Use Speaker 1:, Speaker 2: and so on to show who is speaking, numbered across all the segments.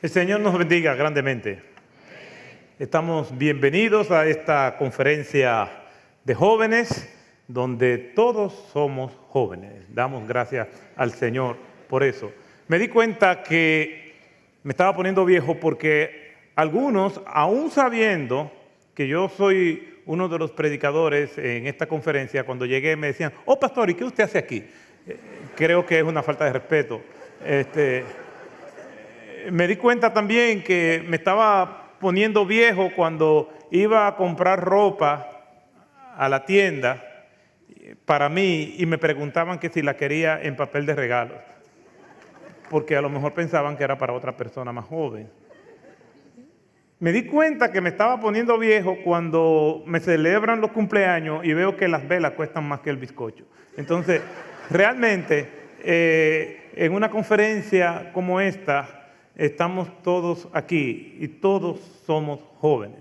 Speaker 1: El Señor nos bendiga grandemente. Estamos bienvenidos a esta conferencia de jóvenes, donde todos somos jóvenes. Damos gracias al Señor por eso. Me di cuenta que me estaba poniendo viejo porque algunos, aún sabiendo que yo soy uno de los predicadores en esta conferencia, cuando llegué me decían: "Oh, pastor, ¿y qué usted hace aquí?" Creo que es una falta de respeto. Me di cuenta también que me estaba poniendo viejo cuando iba a comprar ropa a la tienda para mí y me preguntaban que si la quería en papel de regalo, porque a lo mejor pensaban que era para otra persona más joven. Me di cuenta que me estaba poniendo viejo cuando me celebran los cumpleaños y veo que las velas cuestan más que el bizcocho. Entonces, realmente, en una conferencia como esta, estamos todos aquí y todos somos jóvenes.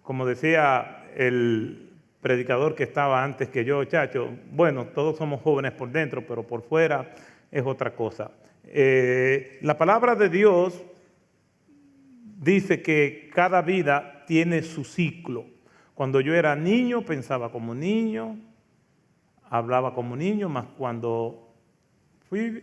Speaker 1: Como decía el predicador que estaba antes que yo, Chacho, bueno, todos somos jóvenes por dentro, pero por fuera es otra cosa. La palabra de Dios dice que cada vida tiene su ciclo. Cuando yo era niño pensaba como niño, hablaba como niño, más cuando fui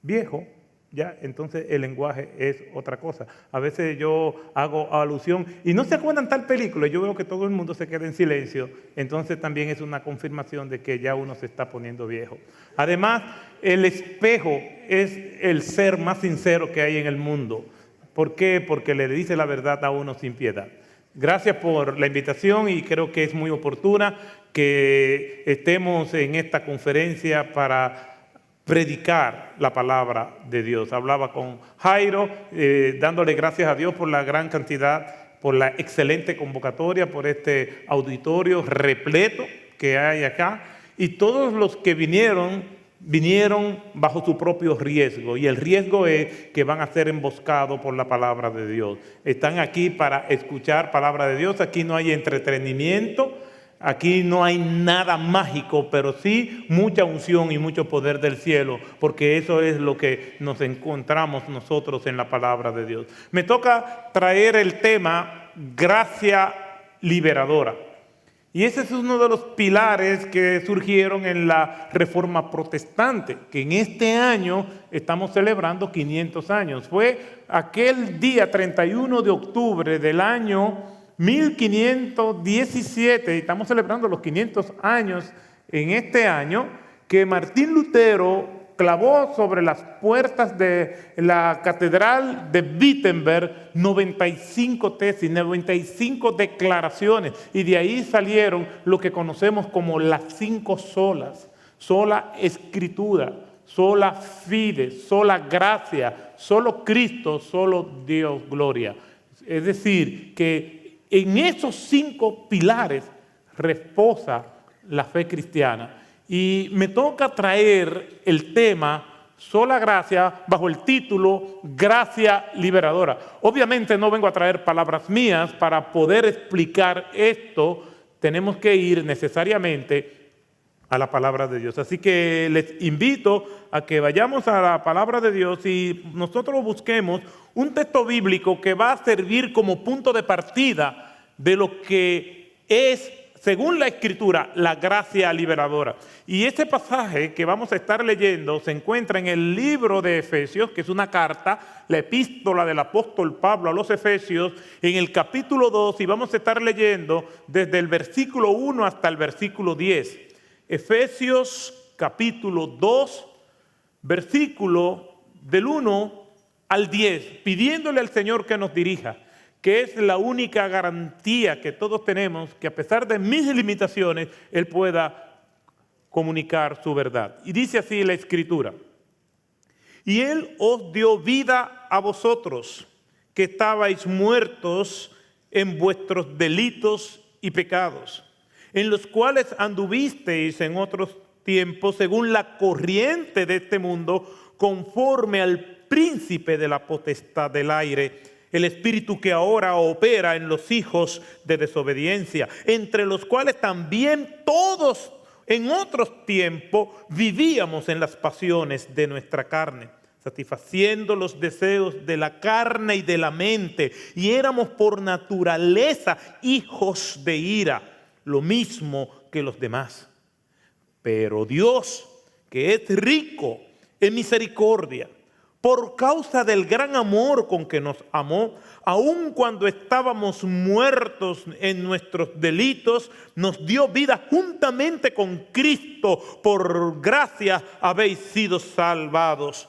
Speaker 1: viejo, ya, entonces el lenguaje es otra cosa. A veces yo hago alusión y no se acuerdan tal película, yo veo que todo el mundo se queda en silencio, entonces también es una confirmación de que ya uno se está poniendo viejo. Además, el espejo es el ser más sincero que hay en el mundo. ¿Por qué? Porque le dice la verdad a uno sin piedad. Gracias por la invitación y creo que es muy oportuna que estemos en esta conferencia para predicar la palabra de Dios. Hablaba con Jairo, dándole gracias a Dios por la gran cantidad, por la excelente convocatoria, por este auditorio repleto que hay acá. Y todos los que vinieron bajo su propio riesgo. Y el riesgo es que van a ser emboscados por la palabra de Dios. Están aquí para escuchar palabra de Dios. Aquí no hay entretenimiento. Aquí no hay nada mágico, pero sí mucha unción y mucho poder del cielo, porque eso es lo que nos encontramos nosotros en la palabra de Dios. Me toca traer el tema gracia liberadora. Y ese es uno de los pilares que surgieron en la Reforma Protestante, que en este año estamos celebrando 500 años. Fue aquel día 31 de octubre del año 1517, y estamos celebrando los 500 años en este año, que Martín Lutero clavó sobre las puertas de la Catedral de Wittenberg 95 tesis, 95 declaraciones, y de ahí salieron lo que conocemos como las 5 solas: sola escritura, sola fide, sola gracia, solo Cristo, solo Dios, gloria. Es decir, que en esos 5 pilares reposa la fe cristiana. Y me toca traer el tema sola gracia bajo el título gracia liberadora. Obviamente no vengo a traer palabras mías. Para poder explicar esto tenemos que ir necesariamente a la palabra de Dios. Así que les invito a que vayamos a la palabra de Dios y nosotros busquemos un texto bíblico que va a servir como punto de partida de lo que es, según la Escritura, la gracia liberadora. Y este pasaje que vamos a estar leyendo se encuentra en el libro de Efesios, que es una carta, la epístola del apóstol Pablo a los Efesios, en el capítulo 2, y vamos a estar leyendo desde el versículo 1 hasta el versículo 10. Efesios capítulo 2, versículo del 1 al 10, pidiéndole al Señor que nos dirija, que es la única garantía que todos tenemos, que a pesar de mis limitaciones, Él pueda comunicar su verdad. Y dice así la Escritura: y Él os dio vida a vosotros, que estabais muertos en vuestros delitos y pecados, en los cuales anduvisteis en otros tiempos, según la corriente de este mundo, conforme al príncipe de la potestad del aire, el espíritu que ahora opera en los hijos de desobediencia, entre los cuales también todos en otros tiempos vivíamos en las pasiones de nuestra carne, satisfaciendo los deseos de la carne y de la mente, y éramos por naturaleza hijos de ira, lo mismo que los demás. Pero Dios, que es rico en misericordia, por causa del gran amor con que nos amó, aun cuando estábamos muertos en nuestros delitos, nos dio vida juntamente con Cristo. Por gracia habéis sido salvados.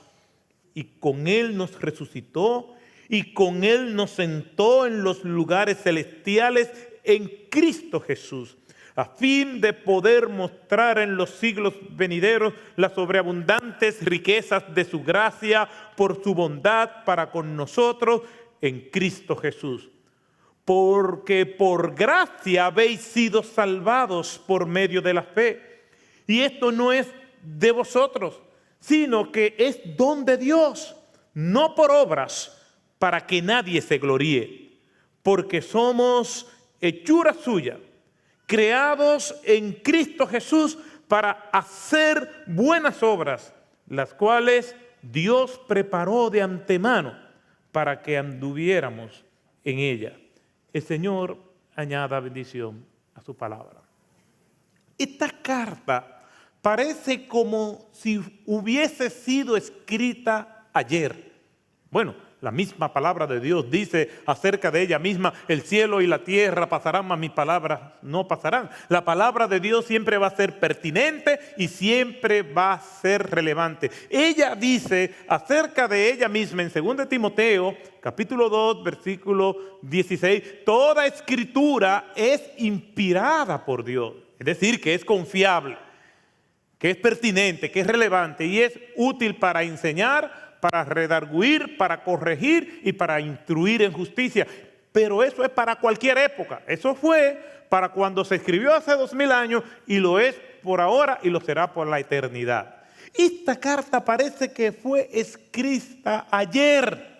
Speaker 1: Y con Él nos resucitó y con Él nos sentó en los lugares celestiales en Cristo Jesús, a fin de poder mostrar en los siglos venideros las sobreabundantes riquezas de su gracia por su bondad para con nosotros en Cristo Jesús. Porque por gracia habéis sido salvados por medio de la fe. Y esto no es de vosotros, sino que es don de Dios, no por obras, para que nadie se gloríe. Porque somos hechura suya, creados en Cristo Jesús para hacer buenas obras, las cuales Dios preparó de antemano para que anduviéramos en ella. El Señor añada bendición a su palabra. Esta carta parece como si hubiese sido escrita ayer. Bueno, la misma palabra de Dios dice acerca de ella misma: el cielo y la tierra pasarán, mas mis palabras no pasarán. La palabra de Dios siempre va a ser pertinente y siempre va a ser relevante. Ella dice acerca de ella misma en 2 Timoteo, capítulo 2, versículo 16, toda escritura es inspirada por Dios. Es decir, que es confiable, que es pertinente, que es relevante y es útil para enseñar, para redarguir, para corregir y para instruir en justicia. Pero eso es para cualquier época. Eso fue para cuando se escribió hace 2000 años y lo es por ahora y lo será por la eternidad. Esta carta parece que fue escrita ayer,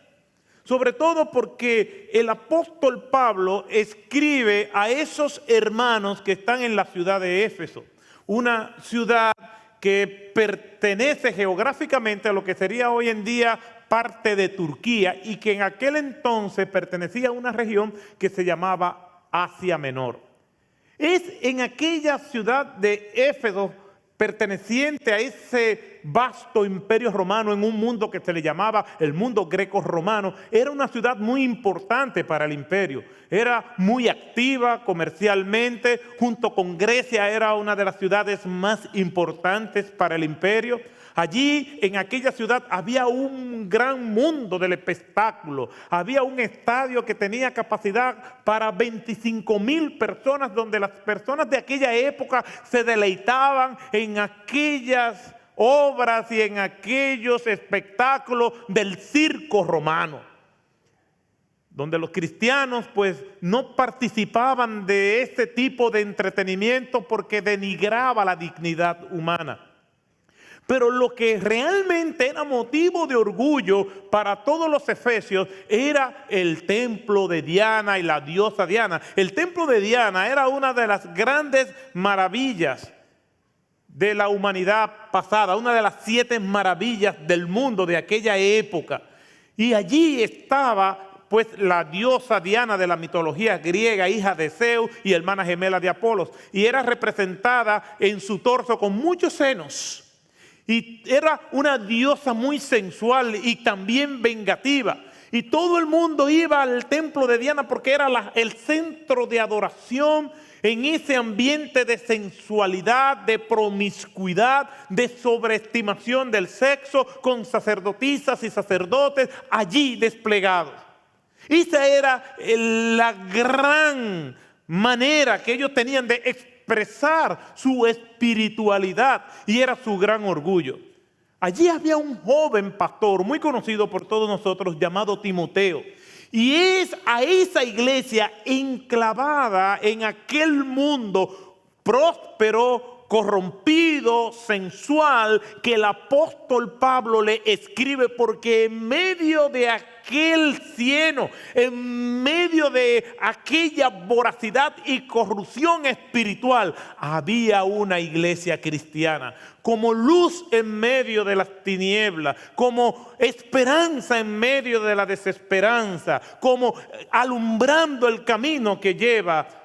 Speaker 1: sobre todo porque el apóstol Pablo escribe a esos hermanos que están en la ciudad de Éfeso, una ciudad que pertenece geográficamente a lo que sería hoy en día parte de Turquía y que en aquel entonces pertenecía a una región que se llamaba Asia Menor. Es en aquella ciudad de Éfeso, perteneciente a ese vasto imperio romano en un mundo que se le llamaba el mundo greco-romano, era una ciudad muy importante para el imperio. Era muy activa comercialmente, junto con Grecia era una de las ciudades más importantes para el imperio. Allí en aquella ciudad había un gran mundo del espectáculo, había un estadio que tenía capacidad para 25,000 personas, donde las personas de aquella época se deleitaban en aquellas obras y en aquellos espectáculos del circo romano, donde los cristianos pues no participaban de este tipo de entretenimiento porque denigraba la dignidad humana. Pero lo que realmente era motivo de orgullo para todos los efesios era el templo de Diana y la diosa Diana. El templo de Diana era una de las grandes maravillas de la humanidad pasada, una de las 7 maravillas del mundo de aquella época. Y allí estaba pues la diosa Diana de la mitología griega, hija de Zeus y hermana gemela de Apolos. Y era representada en su torso con muchos senos. Y era una diosa muy sensual y también vengativa. Y todo el mundo iba al templo de Diana porque era el centro de adoración en ese ambiente de sensualidad, de promiscuidad, de sobreestimación del sexo, con sacerdotisas y sacerdotes allí desplegados. Esa era la gran manera que ellos tenían de expresar su espiritualidad y era su gran orgullo. Allí había un joven pastor muy conocido por todos nosotros llamado Timoteo. Y es a esa iglesia enclavada en aquel mundo próspero, corrompido, sensual, que el apóstol Pablo le escribe, porque en medio de aquel cieno, en medio de aquella voracidad y corrupción espiritual, había una iglesia cristiana, como luz en medio de las tinieblas, como esperanza en medio de la desesperanza, como alumbrando el camino que lleva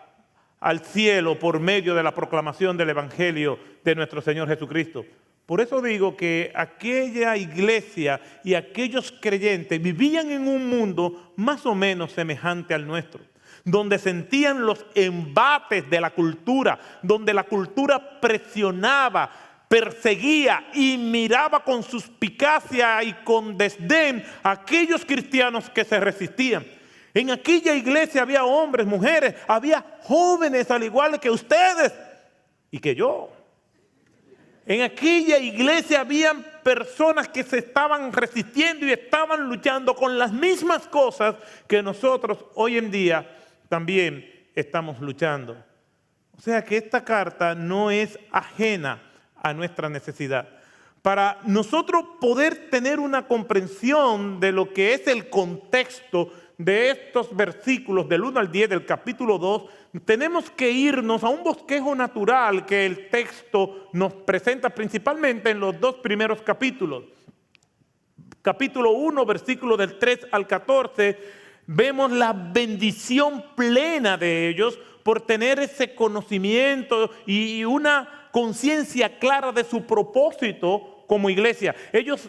Speaker 1: al cielo por medio de la proclamación del Evangelio de nuestro Señor Jesucristo. Por eso digo que aquella iglesia y aquellos creyentes vivían en un mundo más o menos semejante al nuestro, donde sentían los embates de la cultura, donde la cultura presionaba, perseguía y miraba con suspicacia y con desdén a aquellos cristianos que se resistían. En aquella iglesia había hombres, mujeres, había jóvenes al igual que ustedes y que yo. En aquella iglesia habían personas que se estaban resistiendo y estaban luchando con las mismas cosas que nosotros hoy en día también estamos luchando. O sea que esta carta no es ajena a nuestra necesidad. Para nosotros poder tener una comprensión de lo que es el contexto de estos versículos del 1 al 10 del capítulo 2, tenemos que irnos a un bosquejo natural que el texto nos presenta principalmente en los dos primeros capítulos. Capítulo 1, versículo del 3 al 14, vemos la bendición plena de ellos por tener ese conocimiento y una conciencia clara de su propósito como iglesia. Ellos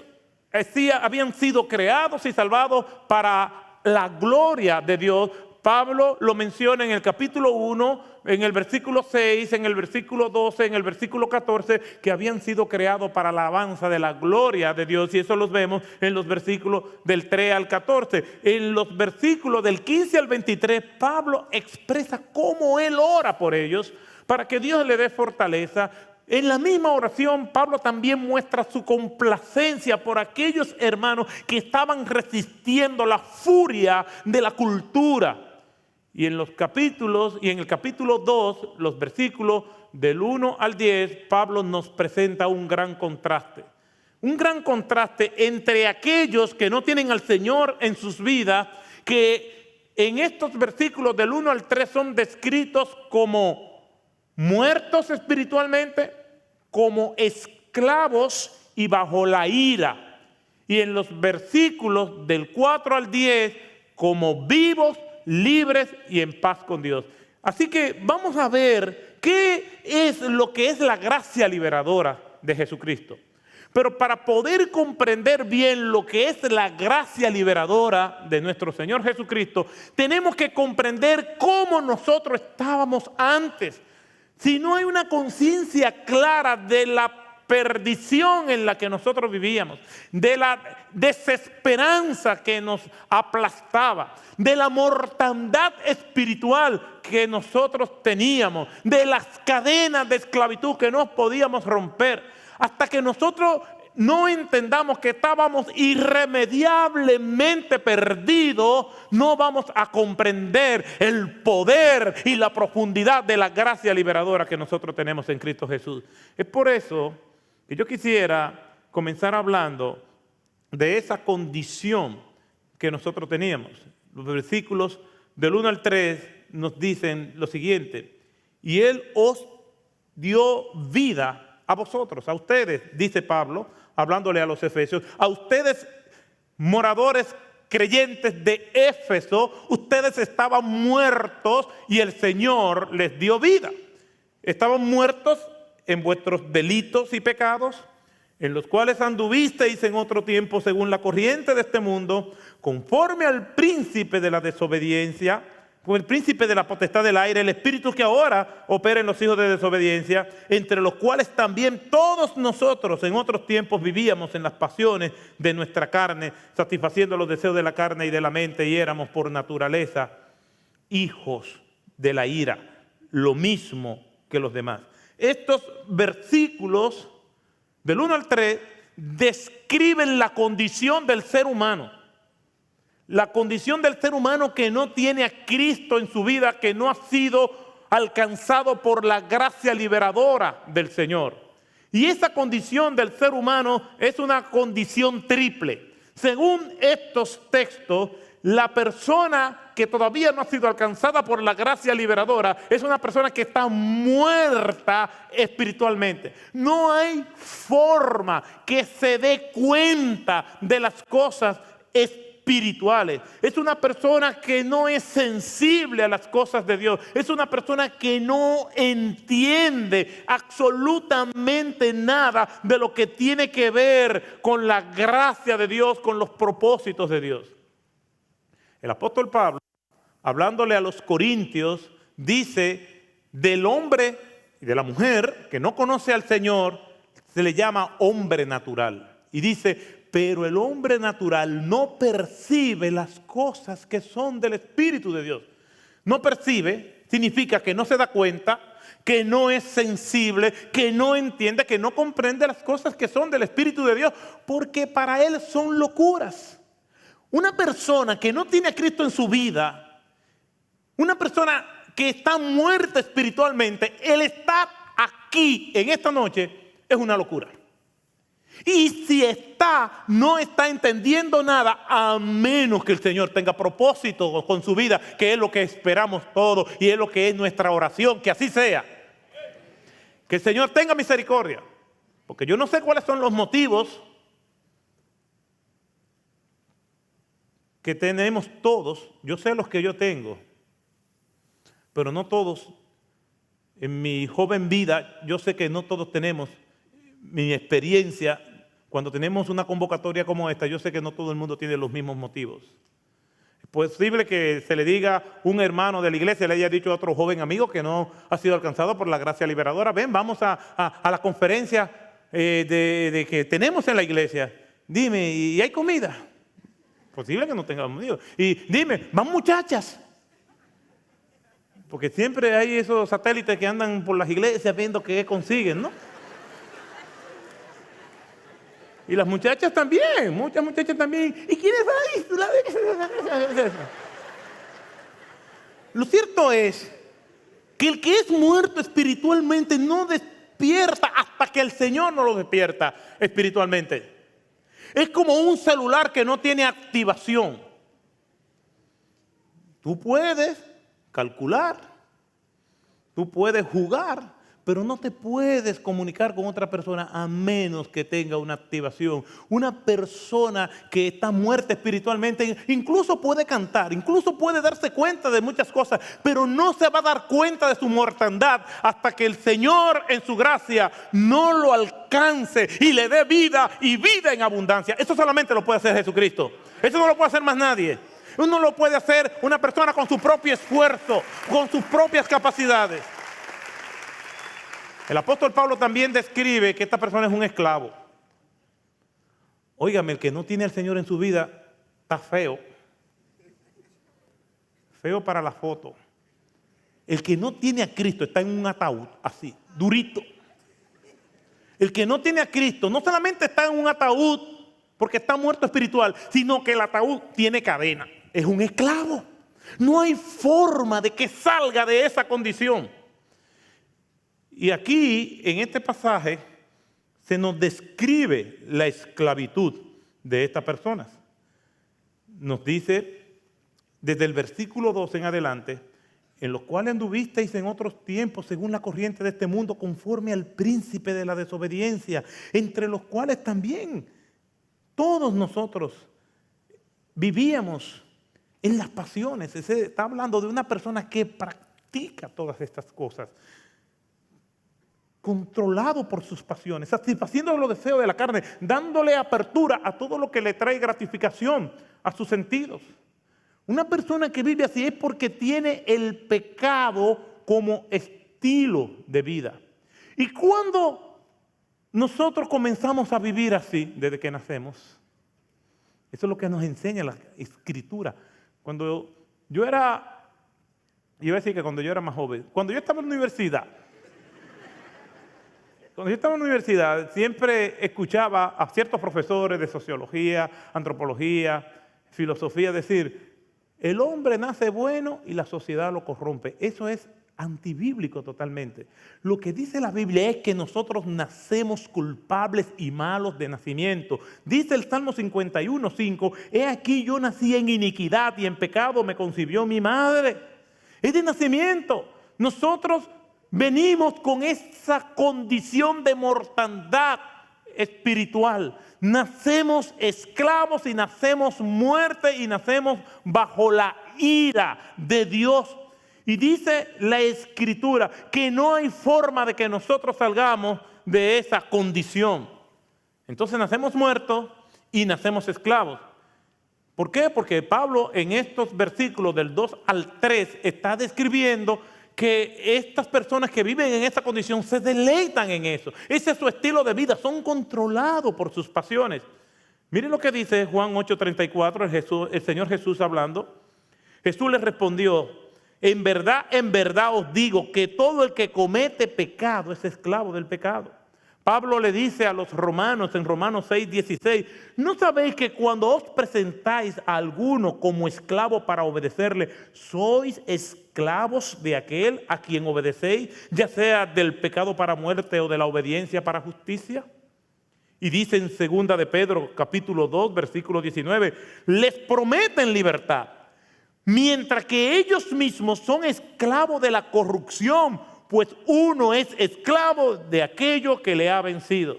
Speaker 1: habían sido creados y salvados para la gloria de Dios. Pablo lo menciona en el capítulo 1, en el versículo 6, en el versículo 12, en el versículo 14, que habían sido creados para la alabanza de la gloria de Dios. Y eso los vemos en los versículos del 3 al 14. En los versículos del 15 al 23, Pablo expresa cómo él ora por ellos para que Dios le dé fortaleza. En la misma oración, Pablo también muestra su complacencia por aquellos hermanos que estaban resistiendo la furia de la cultura. Y en los capítulos, y en el capítulo 2, los versículos del 1 al 10, Pablo nos presenta un gran contraste. Un gran contraste entre aquellos que no tienen al Señor en sus vidas, que en estos versículos del 1 al 3 son descritos como muertos espiritualmente, como esclavos y bajo la ira. Y en los versículos del 4 al 10, como vivos, libres y en paz con Dios. Así que vamos a ver qué es lo que es la gracia liberadora de Jesucristo. Pero para poder comprender bien lo que es la gracia liberadora de nuestro Señor Jesucristo, tenemos que comprender cómo nosotros estábamos antes. Si no hay una conciencia clara de la perdición en la que nosotros vivíamos, de la desesperanza que nos aplastaba, de la mortandad espiritual que nosotros teníamos, de las cadenas de esclavitud que no podíamos romper, hasta que nosotros no entendamos que estábamos irremediablemente perdidos, no vamos a comprender el poder y la profundidad de la gracia liberadora que nosotros tenemos en Cristo Jesús. Es por eso que yo quisiera comenzar hablando de esa condición que nosotros teníamos. Los versículos del 1 al 3 nos dicen lo siguiente: y Él os dio vida a vosotros, a ustedes, dice Pablo, hablándole a los efesios, a ustedes moradores creyentes de Éfeso, ustedes estaban muertos y el Señor les dio vida. Estaban muertos en vuestros delitos y pecados, en los cuales anduvisteis en otro tiempo según la corriente de este mundo, conforme al príncipe de la desobediencia, con el príncipe de la potestad del aire, el espíritu que ahora opera en los hijos de desobediencia, entre los cuales también todos nosotros en otros tiempos vivíamos en las pasiones de nuestra carne, satisfaciendo los deseos de la carne y de la mente, y éramos por naturaleza hijos de la ira, lo mismo que los demás. Estos versículos del 1 al 3 describen la condición del ser humano. La condición del ser humano que no tiene a Cristo en su vida, que no ha sido alcanzado por la gracia liberadora del Señor. Y esa condición del ser humano es una condición triple. Según estos textos, la persona que todavía no ha sido alcanzada por la gracia liberadora es una persona que está muerta espiritualmente. No hay forma que se dé cuenta de las cosas espirituales. Es una persona que no es sensible a las cosas de Dios. Es una persona que no entiende absolutamente nada de lo que tiene que ver con la gracia de Dios, con los propósitos de Dios. El apóstol Pablo, hablándole a los corintios, dice del hombre y de la mujer que no conoce al Señor, se le llama hombre natural. Y dice, pero el hombre natural no percibe las cosas que son del Espíritu de Dios. No percibe significa que no se da cuenta, que no es sensible, que no entiende, que no comprende las cosas que son del Espíritu de Dios, porque para él son locuras. Una persona que no tiene a Cristo en su vida, una persona que está muerta espiritualmente, el estar aquí en esta noche es una locura. Y si no está entendiendo nada, a menos que el Señor tenga propósito con su vida, que es lo que esperamos todos y es lo que es nuestra oración, que así sea. Que el Señor tenga misericordia, porque yo no sé cuáles son los motivos que tenemos todos. Yo sé los que yo tengo, pero no todos. En mi joven vida, yo sé que no todos tenemos mi experiencia. Cuando tenemos una convocatoria como esta, yo sé que no todo el mundo tiene los mismos motivos. Es posible que se le diga un hermano de la iglesia, le haya dicho a otro joven amigo que no ha sido alcanzado por la gracia liberadora, ven, vamos a la conferencia de que tenemos en la iglesia. Dime, ¿y hay comida? Posible que no tengamos Dios. Y dime, ¿van muchachas? Porque siempre hay esos satélites que andan por las iglesias viendo qué consiguen, ¿no? Y las muchachas también, muchas muchachas también. ¿Y quiénes van? Lo cierto es que el que es muerto espiritualmente no despierta hasta que el Señor no lo despierta espiritualmente. Es como un celular que no tiene activación. Tú puedes calcular, tú puedes jugar, pero no te puedes comunicar con otra persona a menos que tenga una activación. Una persona que está muerta espiritualmente incluso puede cantar, incluso puede darse cuenta de muchas cosas, pero no se va a dar cuenta de su mortandad hasta que el Señor en su gracia no lo alcance y le dé vida y vida en abundancia. Eso solamente lo puede hacer Jesucristo. Eso no lo puede hacer más nadie. Uno lo puede hacer una persona con su propio esfuerzo, con sus propias capacidades. El apóstol Pablo también describe que esta persona es un esclavo. Óigame, el que no tiene al Señor en su vida está feo. Feo para la foto. El que no tiene a Cristo está en un ataúd, así, durito. El que no tiene a Cristo no solamente está en un ataúd porque está muerto espiritual, sino que el ataúd tiene cadena. Es un esclavo. No hay forma de que salga de esa condición. Y aquí, en este pasaje, se nos describe la esclavitud de estas personas. Nos dice, desde el versículo 2 en adelante, en los cuales anduvisteis en otros tiempos según la corriente de este mundo, conforme al príncipe de la desobediencia, entre los cuales también todos nosotros vivíamos en las pasiones. Está hablando de una persona que practica todas estas cosas, controlado por sus pasiones, satisfaciendo los deseos de la carne, dándole apertura a todo lo que le trae gratificación a sus sentidos. Una persona que vive así es porque tiene el pecado como estilo de vida. Y cuando nosotros comenzamos a vivir así, desde que nacemos, eso es lo que nos enseña la Escritura. Cuando yo era, iba a decir que cuando yo era más joven, cuando yo estaba en la universidad, siempre escuchaba a ciertos profesores de sociología, antropología, filosofía decir, el hombre nace bueno y la sociedad lo corrompe. Eso es antibíblico totalmente. Lo que dice la Biblia es que nosotros nacemos culpables y malos de nacimiento. Dice el Salmo 51:5, he aquí yo nací en iniquidad y en pecado me concibió mi madre. Es de nacimiento. Nosotros venimos con esa condición de mortandad espiritual. Nacemos esclavos y nacemos muertos y nacemos bajo la ira de Dios. Y dice la Escritura que no hay forma de que nosotros salgamos de esa condición. Entonces nacemos muertos y nacemos esclavos. ¿Por qué? Porque Pablo en estos versículos del 2 al 3 está describiendo que estas personas que viven en esa condición se deleitan en eso. Ese es su estilo de vida, son controlados por sus pasiones. Miren lo que dice Juan 8:34, el Señor Jesús hablando. Jesús les respondió, en verdad os digo que todo el que comete pecado es esclavo del pecado. Pablo le dice a los romanos en Romanos 6:16, ¿no sabéis que cuando os presentáis a alguno como esclavo para obedecerle, sois esclavos de aquel a quien obedecéis, ya sea del pecado para muerte o de la obediencia para justicia? Y dice en 2 de Pedro capítulo 2 versículo 19, les prometen libertad, mientras que ellos mismos son esclavos de la corrupción, pues uno es esclavo de aquello que le ha vencido.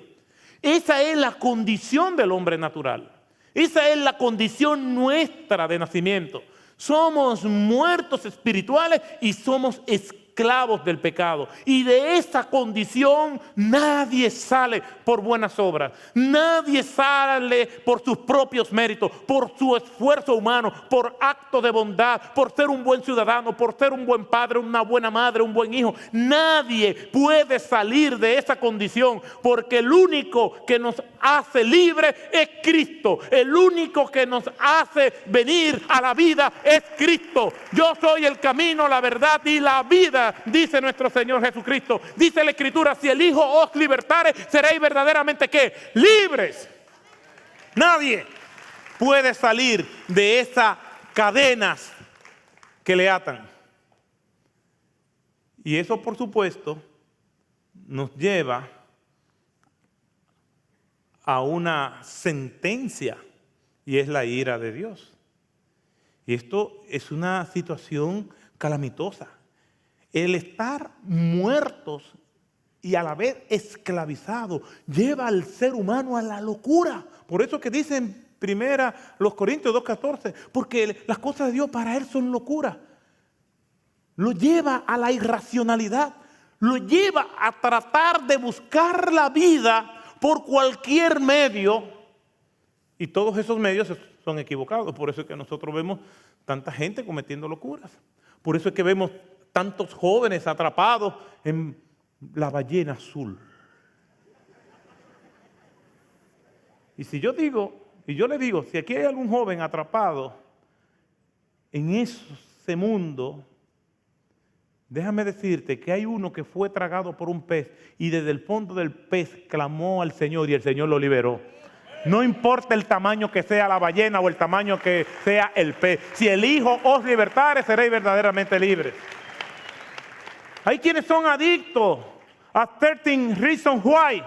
Speaker 1: Esa es la condición del hombre natural. Esa es la condición nuestra de nacimiento. Somos muertos espirituales y somos esclavos del pecado. Y de esa condición nadie sale por buenas obras. Nadie sale por sus propios méritos, por su esfuerzo humano, por acto de bondad, por ser un buen ciudadano, por ser un buen padre, una buena madre, un buen hijo. Nadie puede salir de esa condición porque el único que nos hace libre es Cristo. El único que nos hace venir a la vida es Cristo. Yo soy el camino, la verdad y la vida, dice nuestro Señor Jesucristo. Dice la Escritura, si el Hijo os libertare, seréis verdaderamente ¿qué? Libres. Nadie puede salir de esas cadenas que le atan. Y eso, por supuesto, nos lleva a una sentencia, y es la ira de Dios. Y esto es una situación calamitosa. El estar muertos y a la vez esclavizados lleva al ser humano a la locura. Por eso que dice en 1 Corintios 2:14, porque las cosas de Dios para él son locura. Lo lleva a la irracionalidad, lo lleva a tratar de buscar la vida por cualquier medio, y todos esos medios son equivocados. Por eso es que nosotros vemos tanta gente cometiendo locuras. Por eso es que vemos tantos jóvenes atrapados en la ballena azul. Y si yo le digo, si aquí hay algún joven atrapado en ese mundo, déjame decirte que hay uno que fue tragado por un pez y desde el fondo del pez clamó al Señor y el Señor lo liberó. No importa el tamaño que sea la ballena o el tamaño que sea el pez. Si el Hijo os libertare, seréis verdaderamente libres. Hay quienes son adictos a 13 Reasons Why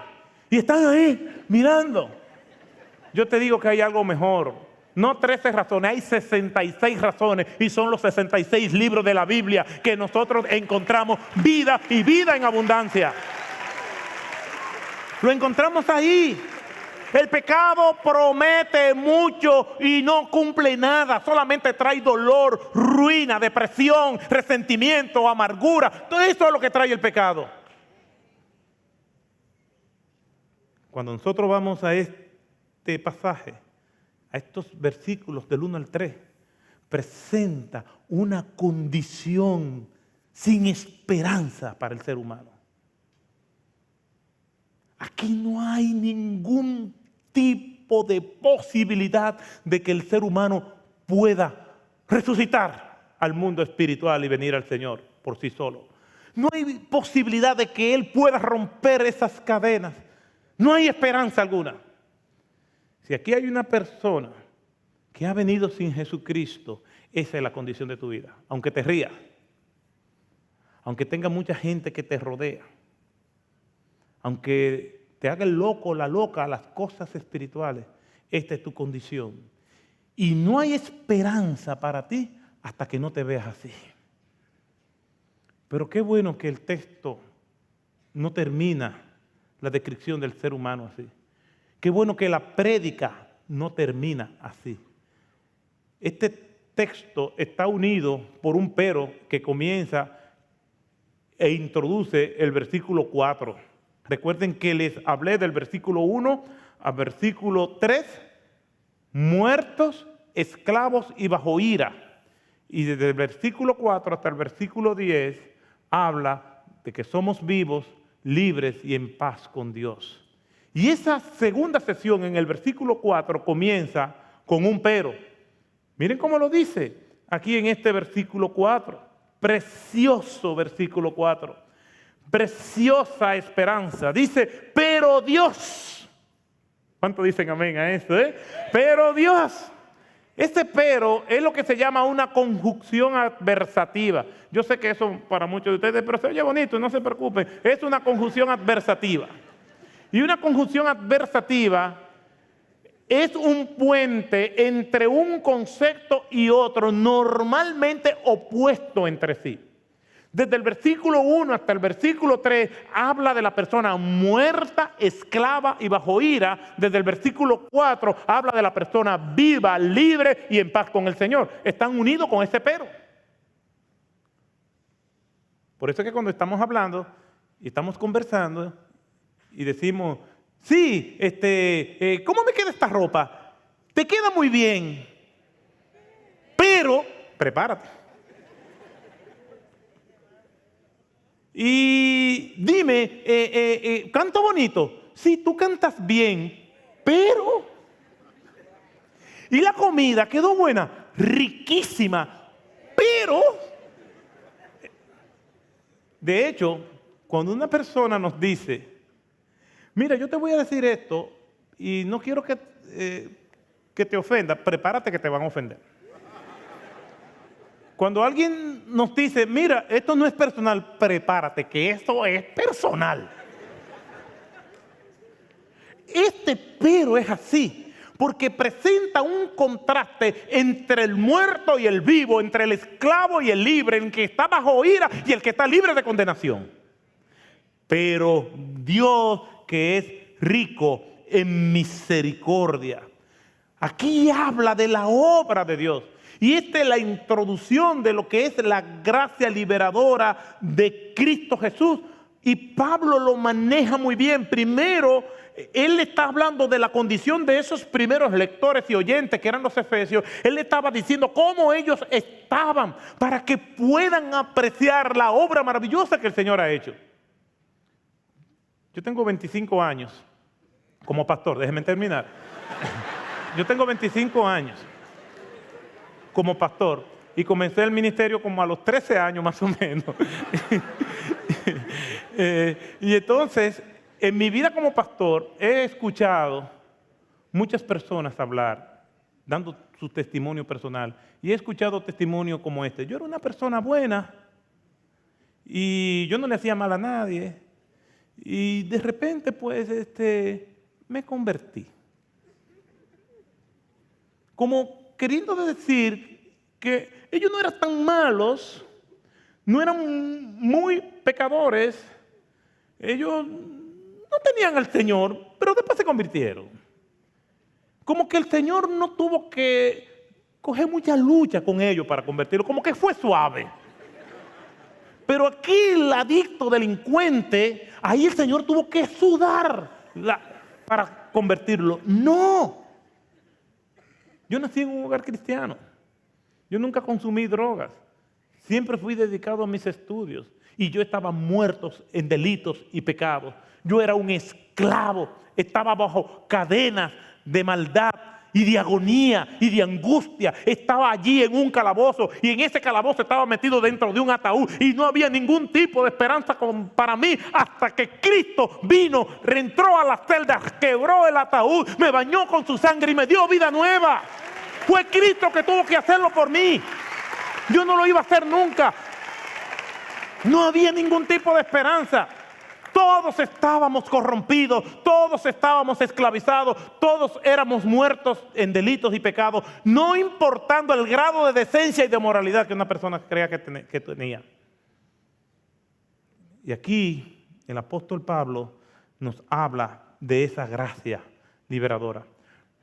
Speaker 1: y están ahí mirando. Yo te digo que hay algo mejor. No 13 razones, hay 66 razones y son los 66 libros de la Biblia que nosotros encontramos vida y vida en abundancia. Lo encontramos ahí. El pecado promete mucho y no cumple nada. Solamente trae dolor, ruina, depresión, resentimiento, amargura. Todo eso es lo que trae el pecado. Cuando nosotros vamos a este pasaje, a estos versículos del 1 al 3, presenta una condición sin esperanza para el ser humano. Aquí no hay ningún tipo de posibilidad de que el ser humano pueda resucitar al mundo espiritual y venir al Señor por sí solo. No hay posibilidad de que Él pueda romper esas cadenas. No hay esperanza alguna. Si aquí hay una persona que ha venido sin Jesucristo, esa es la condición de tu vida, aunque te rías. aunque tenga mucha gente que te rodea, aunque te haga el loco, la loca, las cosas espirituales, esta es tu condición. Y no hay esperanza para ti hasta que no te veas así. Pero qué bueno que el texto no termina la descripción del ser humano así. Qué bueno que la prédica no termina así. Este texto está unido por un pero que comienza e introduce el versículo 4. Recuerden que les hablé del versículo 1 al versículo 3, muertos, esclavos y bajo ira. Y desde el versículo 4 hasta el versículo 10 habla de que somos vivos, libres y en paz con Dios. Y esa segunda sesión en el versículo 4 comienza con un pero. Miren cómo lo dice aquí en este versículo 4. Precioso versículo 4. Preciosa esperanza. Dice, pero Dios. ¿Cuánto dicen amén a eso? Pero Dios. Este pero es lo que se llama una conjunción adversativa. Yo sé que eso para muchos de ustedes, pero se oye bonito, no se preocupen. Es una conjunción adversativa. Y una conjunción adversativa es un puente entre un concepto y otro, normalmente opuesto entre sí. Desde el versículo 1 hasta el versículo 3 habla de la persona muerta, esclava y bajo ira. Desde el versículo 4 habla de la persona viva, libre y en paz con el Señor. Están unidos con ese pero. Por eso es que cuando estamos hablando y estamos conversando y decimos, sí, ¿cómo me queda esta ropa? Te queda muy bien, pero prepárate. Y dime, ¿canto bonito? Sí, tú cantas bien, pero... Y la comida quedó buena, riquísima, pero... De hecho, cuando una persona nos dice, mira, yo te voy a decir esto y no quiero que te ofenda, prepárate que te van a ofender. Cuando alguien nos dice, mira, esto no es personal, prepárate, que esto es personal. Este pero es así, porque presenta un contraste entre el muerto y el vivo, entre el esclavo y el libre, el que está bajo ira y el que está libre de condenación. Pero Dios, que es rico en misericordia, aquí habla de la obra de Dios. Y esta es la introducción de lo que es la gracia liberadora de Cristo Jesús. Y Pablo lo maneja muy bien. Primero, él está hablando de la condición de esos primeros lectores y oyentes que eran los efesios. Él estaba diciendo cómo ellos estaban para que puedan apreciar la obra maravillosa que el Señor ha hecho. Yo tengo 25 años como pastor, déjenme terminar. Yo tengo 25 años como pastor y comencé el ministerio como a los 13 años más o menos. Y entonces, en mi vida como pastor, he escuchado muchas personas hablar, dando su testimonio personal, y he escuchado testimonios como este. Yo era una persona buena y yo no le hacía mal a nadie, y de repente pues me convertí. Como queriendo decir que ellos no eran tan malos, no eran muy pecadores, ellos no tenían al Señor, pero después se convirtieron. Como que el Señor no tuvo que coger mucha lucha con ellos para convertirlos, como que fue suave. Pero aquí el adicto delincuente, ahí el Señor tuvo que sudar para convertirlo. No. Yo nací en un hogar cristiano. Yo nunca consumí drogas. Siempre fui dedicado a mis estudios. Y yo estaba muerto en delitos y pecados. Yo era un esclavo. Estaba bajo cadenas de maldad y de agonía y de angustia. Estaba allí en un calabozo. Y en ese calabozo estaba metido dentro de un ataúd. Y no había ningún tipo de esperanza para mí. Hasta que Cristo vino, reentró a las celdas, quebró el ataúd, me bañó con su sangre y me dio vida nueva. Fue Cristo que tuvo que hacerlo por mí. Yo no lo iba a hacer nunca. No había ningún tipo de esperanza. Todos estábamos corrompidos, todos estábamos esclavizados, todos éramos muertos en delitos y pecados, no importando el grado de decencia y de moralidad que una persona creía que tenía. Y aquí el apóstol Pablo nos habla de esa gracia liberadora.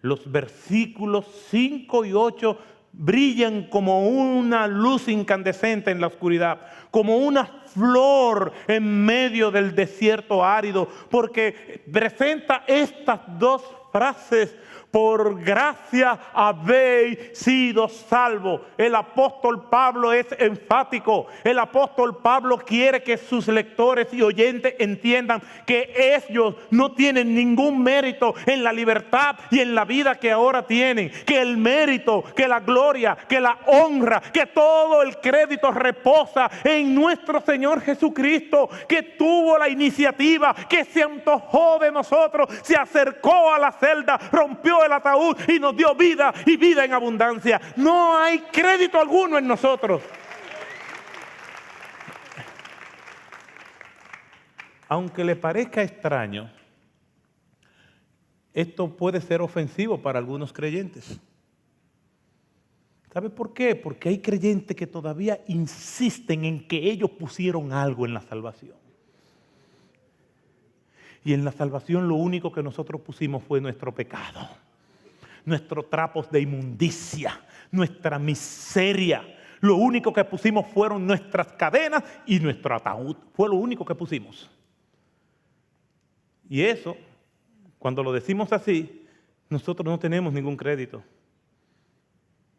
Speaker 1: Los versículos 5 y 8 brillan como una luz incandescente en la oscuridad, como una flor en medio del desierto árido, porque presenta estas dos frases: por gracia habéis sido salvos. El apóstol Pablo es enfático. El apóstol Pablo quiere que sus lectores y oyentes entiendan que ellos no tienen ningún mérito en la libertad y en la vida que ahora tienen. Que el mérito, que la gloria, que la honra, que todo el crédito reposa en nuestro Señor Jesucristo, que tuvo la iniciativa, que se antojó de nosotros, se acercó a la celda, rompió el ataúd y nos dio vida y vida en abundancia. No hay crédito alguno en nosotros. Aunque le parezca extraño, esto puede ser ofensivo para algunos creyentes. ¿Sabe por qué? Porque hay creyentes que todavía insisten en que ellos pusieron algo en la salvación. Y en la salvación lo único que nosotros pusimos fue nuestro pecado, nuestros trapos de inmundicia, nuestra miseria. Lo único que pusimos fueron nuestras cadenas y nuestro ataúd. Fue lo único que pusimos. Y eso, cuando lo decimos así, nosotros no tenemos ningún crédito.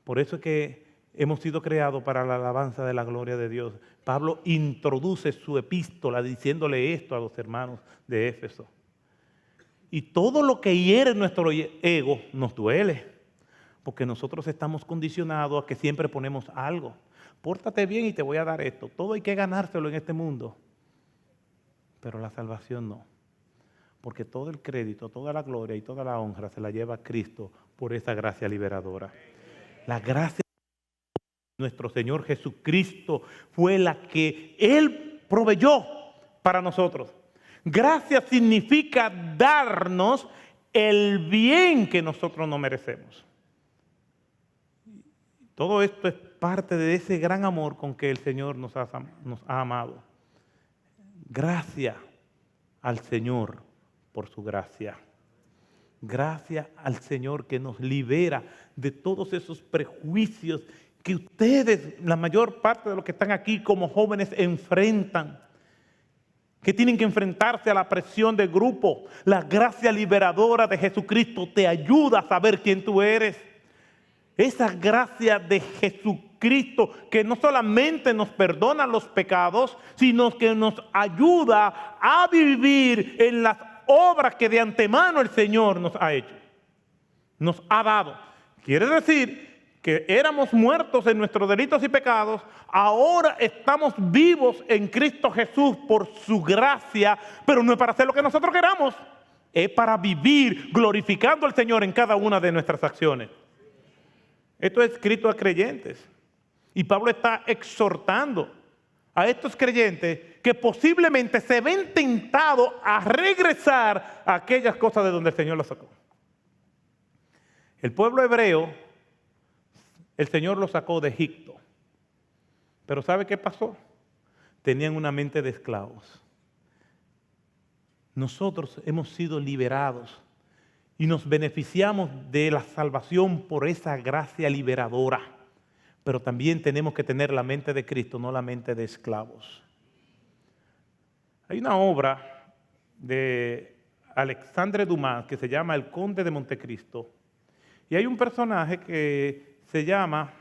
Speaker 1: Por eso es que hemos sido creados para la alabanza de la gloria de Dios. Pablo introduce su epístola diciéndole esto a los hermanos de Éfeso. Y todo lo que hiere nuestro ego nos duele, porque nosotros estamos condicionados a que siempre ponemos algo. Pórtate bien y te voy a dar esto. Todo hay que ganárselo en este mundo. Pero la salvación no. Porque todo el crédito, toda la gloria y toda la honra se la lleva Cristo por esa gracia liberadora. La gracia de nuestro Señor Jesucristo fue la que Él proveyó para nosotros. Gracia significa darnos el bien que nosotros no merecemos. Todo esto es parte de ese gran amor con que el Señor nos ha amado. Gracias al Señor por su gracia. Gracias al Señor que nos libera de todos esos prejuicios que ustedes, la mayor parte de los que están aquí como jóvenes, enfrentan. Que tienen que enfrentarse a la presión de grupo. La gracia liberadora de Jesucristo te ayuda a saber quién tú eres. Esa gracia de Jesucristo que no solamente nos perdona los pecados, sino que nos ayuda a vivir en las obras que de antemano el Señor nos ha hecho, nos ha dado. Quiere decir que éramos muertos en nuestros delitos y pecados, ahora estamos vivos en Cristo Jesús por su gracia, pero no es para hacer lo que nosotros queramos, es para vivir glorificando al Señor en cada una de nuestras acciones. Esto es escrito a creyentes y Pablo está exhortando a estos creyentes que posiblemente se ven tentados a regresar a aquellas cosas de donde el Señor los sacó. El pueblo hebreo, el Señor los sacó de Egipto. Pero ¿sabe qué pasó? Tenían una mente de esclavos. Nosotros hemos sido liberados y nos beneficiamos de la salvación por esa gracia liberadora. Pero también tenemos que tener la mente de Cristo, no la mente de esclavos. Hay una obra de Alexandre Dumas que se llama El Conde de Montecristo. Y hay un personaje que se llama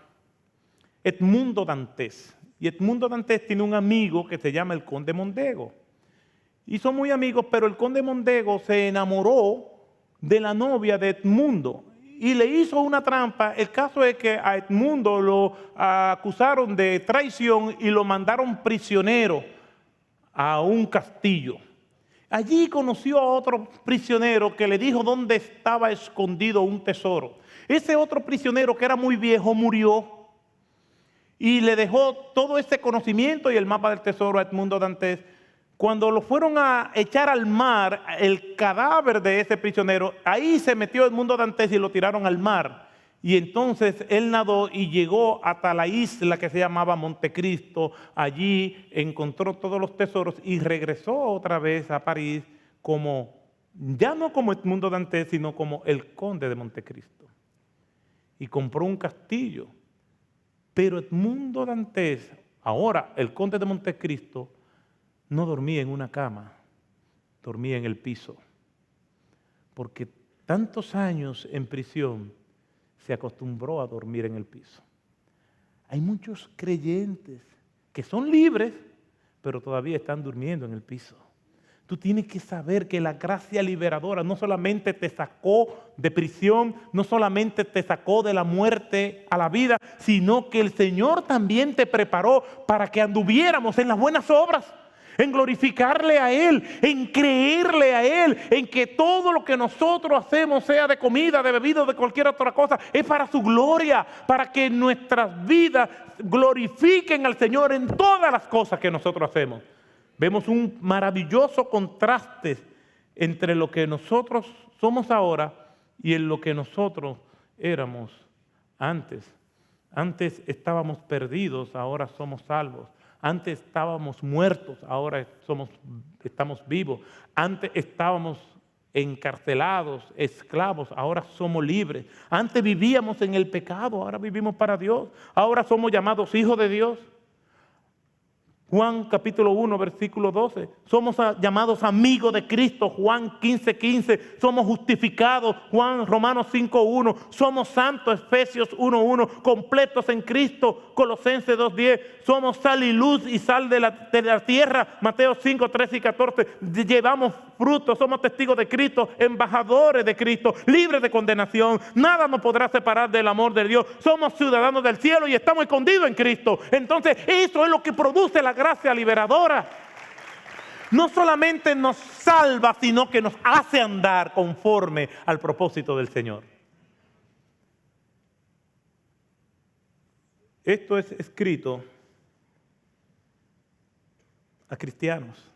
Speaker 1: Edmundo Dantes. Y Edmundo Dantes tiene un amigo que se llama el Conde Mondego. Y son muy amigos, pero el Conde Mondego se enamoró de la novia de Edmundo y le hizo una trampa. El caso es que a Edmundo lo acusaron de traición y lo mandaron prisionero a un castillo. Allí conoció a otro prisionero que le dijo dónde estaba escondido un tesoro. Ese otro prisionero, que era muy viejo, murió. y le dejó todo ese conocimiento y el mapa del tesoro a Edmundo Dantes. Cuando lo fueron a echar al mar, el cadáver de ese prisionero, ahí se metió Edmundo Dantes y lo tiraron al mar. Y entonces él nadó y llegó hasta la isla que se llamaba Montecristo. Allí encontró todos los tesoros y regresó otra vez a París como, ya no como Edmundo Dantes, sino como el conde de Montecristo. Y compró un castillo. Pero Edmundo Dantes, ahora el conde de Montecristo, no dormía en una cama, dormía en el piso. Porque tantos años en prisión se acostumbró a dormir en el piso. Hay muchos creyentes que son libres, pero todavía están durmiendo en el piso. Tú tienes que saber que la gracia liberadora no solamente te sacó de prisión, no solamente te sacó de la muerte a la vida, sino que el Señor también te preparó para que anduviéramos en las buenas obras, en glorificarle a Él, en creerle a Él, en que todo lo que nosotros hacemos, sea de comida, de bebida o de cualquier otra cosa, es para su gloria, para que nuestras vidas glorifiquen al Señor en todas las cosas que nosotros hacemos. Vemos un maravilloso contraste entre lo que nosotros somos ahora y en lo que nosotros éramos antes. Antes estábamos perdidos, ahora somos salvos. Antes estábamos muertos, ahora estamos vivos. Antes estábamos encarcelados, esclavos, ahora somos libres. Antes vivíamos en el pecado, ahora vivimos para Dios. Ahora somos llamados hijos de Dios. Juan capítulo 1, versículo 12. Somos llamados amigos de Cristo, Juan 15, 15. Somos justificados, Romanos 5, 1. Somos santos, Efesios 1, 1. Completos en Cristo, Colosenses 2, 10. Somos sal y luz y sal de la tierra, Mateo 5, 13 y 14. Llevamos frutos, somos testigos de Cristo, embajadores de Cristo, libres de condenación. Nada nos podrá separar del amor de Dios. Somos ciudadanos del cielo y estamos escondidos en Cristo. Entonces, eso es lo que produce la gracia liberadora. No solamente nos salva, sino que nos hace andar conforme al propósito del Señor. Esto es escrito a cristianos.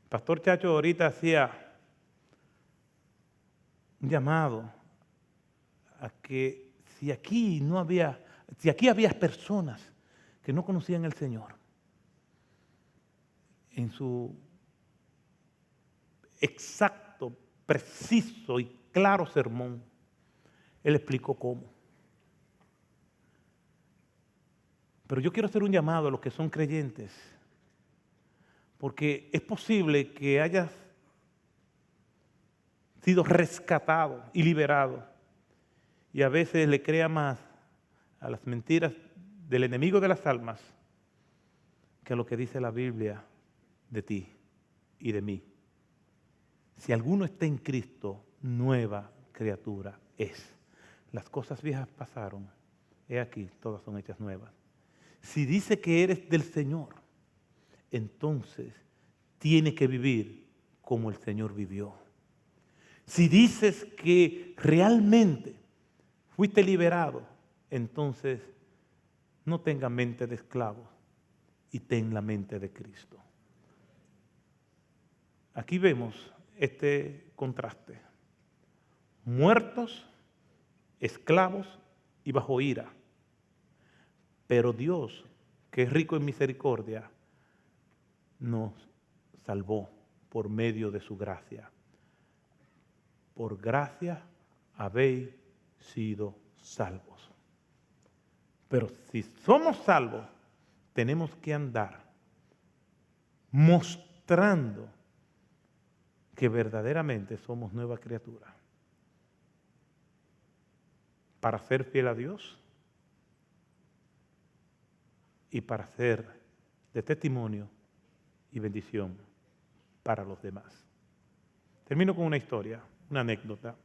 Speaker 1: Pastor Chacho ahorita hacía un llamado a que si aquí había personas que no conocían al Señor, en su exacto, preciso y claro sermón, Él explicó cómo. Pero yo quiero hacer un llamado a los que son creyentes, porque es posible que hayas sido rescatado y liberado y a veces le crea más a las mentiras del enemigo de las almas que a lo que dice la Biblia de ti y de mí. Si alguno está en Cristo, nueva criatura es. Las cosas viejas pasaron, he aquí, todas son hechas nuevas. Si dice que eres del Señor, entonces tienes que vivir como el Señor vivió. Si dices que realmente fuiste liberado, entonces no tenga mente de esclavo y ten la mente de Cristo. Aquí vemos este contraste. Muertos, esclavos y bajo ira. Pero Dios, que es rico en misericordia, nos salvó por medio de su gracia. Por gracia habéis sido salvos. Pero si somos salvos, tenemos que andar mostrando que verdaderamente somos nueva criatura. Para ser fiel a Dios y para ser de testimonio y bendición para los demás. Termino con una historia, una anécdota.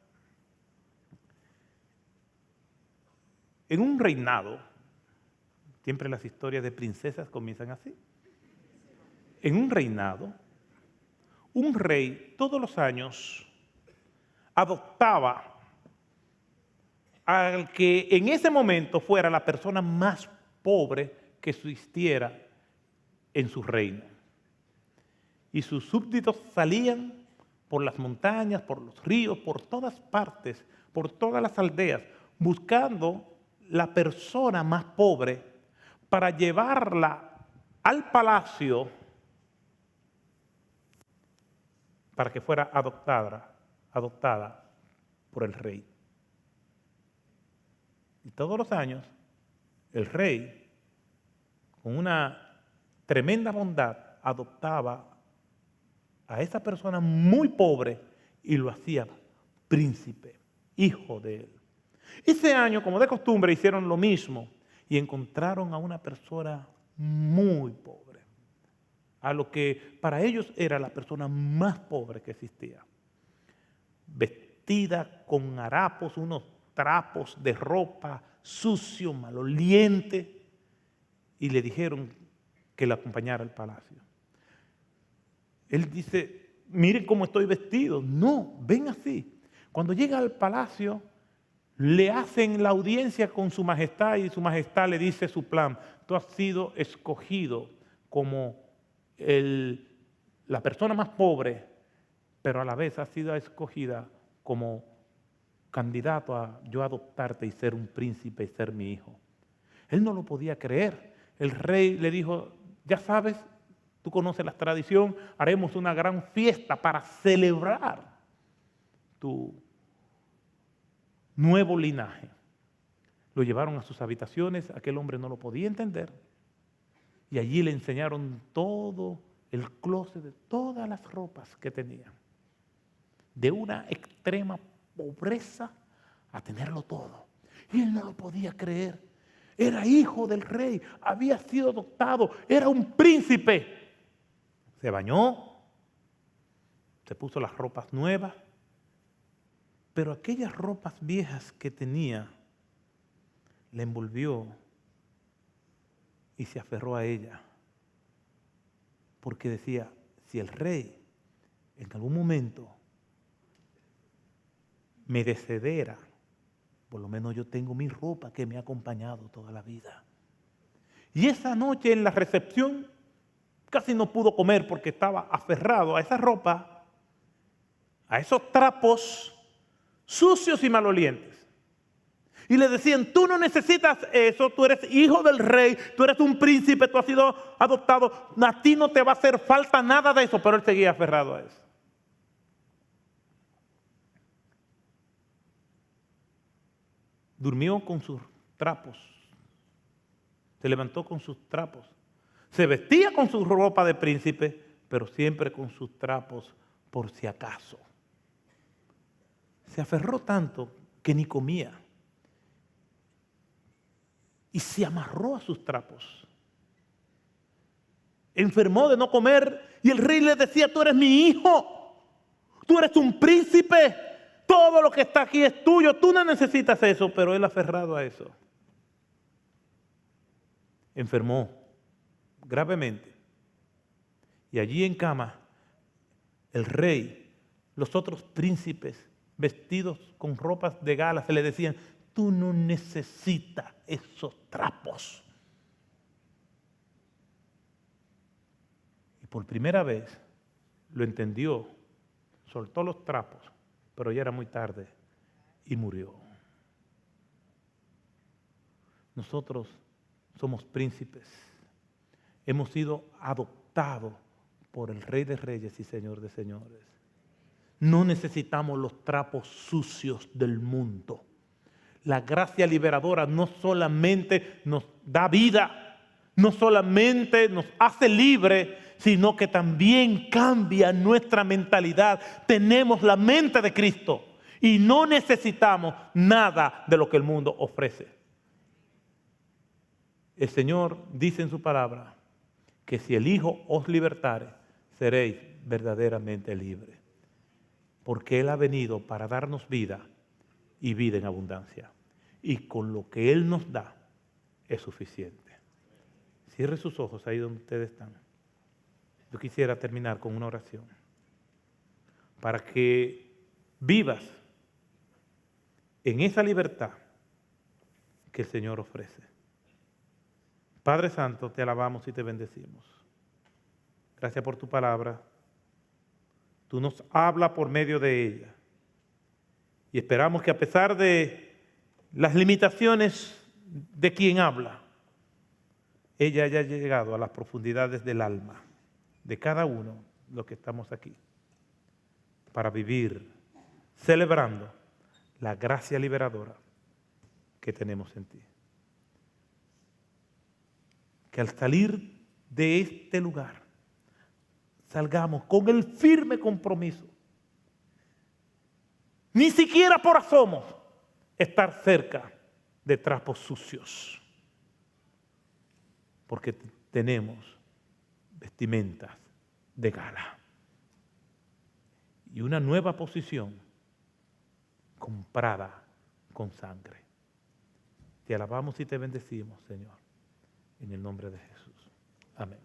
Speaker 1: En un reinado, siempre las historias de princesas comienzan así. En un reinado, un rey todos los años adoptaba al que en ese momento fuera la persona más pobre que existiera en su reino. Y sus súbditos salían por las montañas, por los ríos, por todas partes, por todas las aldeas, buscando la persona más pobre para llevarla al palacio para que fuera adoptada por el rey. Y todos los años, el rey, con una tremenda bondad, adoptaba a esa persona muy pobre y lo hacía príncipe, hijo de él. Ese año, como de costumbre, hicieron lo mismo y encontraron a una persona muy pobre, a lo que para ellos era la persona más pobre que existía, vestida con harapos, unos trapos de ropa sucio, maloliente, y le dijeron que la acompañara al palacio. Él dice, miren cómo estoy vestido. No, ven así. Cuando llega al palacio, le hacen la audiencia con su majestad y su majestad le dice su plan. Tú has sido escogido como la persona más pobre, pero a la vez has sido escogida como candidato a yo adoptarte y ser un príncipe y ser mi hijo. Él no lo podía creer. El rey le dijo, ya sabes, tú conoces la tradición, haremos una gran fiesta para celebrar tu nuevo linaje. Lo llevaron a sus habitaciones, aquel hombre no lo podía entender, y allí le enseñaron todo el closet de todas las ropas que tenía, de una extrema pobreza a tenerlo todo. Y él no lo podía creer. Era hijo del rey, había sido adoptado, era un príncipe. Se bañó, se puso las ropas nuevas, pero aquellas ropas viejas que tenía, la envolvió y se aferró a ella. Porque decía, si el rey en algún momento me desheredara, por lo menos yo tengo mi ropa que me ha acompañado toda la vida. Y esa noche en la recepción casi no pudo comer porque estaba aferrado a esa ropa, a esos trapos sucios y malolientes. Y le decían, tú no necesitas eso, tú eres hijo del rey, tú eres un príncipe, tú has sido adoptado, a ti no te va a hacer falta nada de eso, pero él seguía aferrado a eso. Durmió con sus trapos, se levantó con sus trapos, se vestía con su ropa de príncipe, pero siempre con sus trapos por si acaso. Se aferró tanto que ni comía y se amarró a sus trapos. Enfermó de no comer y el rey le decía, tú eres mi hijo, tú eres un príncipe, todo lo que está aquí es tuyo, tú no necesitas eso, pero él aferrado a eso. Enfermó gravemente y allí en cama el rey, los otros príncipes vestidos con ropas de gala se le decían, tú no necesitas esos trapos. Y por primera vez lo entendió, soltó los trapos, pero ya era muy tarde y murió. Nosotros somos príncipes, hemos sido adoptados por el Rey de Reyes y Señor de Señores. No necesitamos los trapos sucios del mundo. La gracia liberadora no solamente nos da vida, no solamente nos hace libre, sino que también cambia nuestra mentalidad. Tenemos la mente de Cristo y no necesitamos nada de lo que el mundo ofrece. El Señor dice en su palabra que si el Hijo os libertare, seréis verdaderamente libres. Porque Él ha venido para darnos vida y vida en abundancia. Y con lo que Él nos da es suficiente. Cierre sus ojos ahí donde ustedes están. Yo quisiera terminar con una oración. Para que vivas en esa libertad que el Señor ofrece. Padre Santo, te alabamos y te bendecimos. Gracias por tu palabra. Tú nos hablas por medio de ella. Y esperamos que a pesar de las limitaciones de quien habla, ella haya llegado a las profundidades del alma de cada uno de los que estamos aquí para vivir celebrando la gracia liberadora que tenemos en ti. Que al salir de este lugar salgamos con el firme compromiso, ni siquiera por asomo, estar cerca de trapos sucios, porque tenemos vestimentas de gala y una nueva posición comprada con sangre. Te alabamos y te bendecimos, Señor, en el nombre de Jesús. Amén.